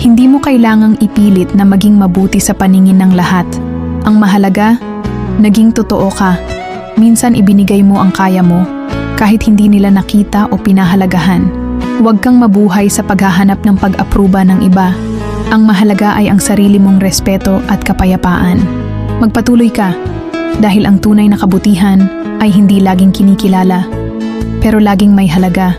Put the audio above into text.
Hindi mo kailangang ipilit na maging mabuti sa paningin ng lahat. Ang mahalaga, naging totoo ka. Minsan ibinigay mo ang kaya mo, kahit hindi nila nakita o pinahalagahan. Huwag kang mabuhay sa paghahanap ng pag-apruba ng iba. Ang mahalaga ay ang sarili mong respeto at kapayapaan. Magpatuloy ka, dahil ang tunay na kabutihan ay hindi laging kinikilala, pero laging may halaga.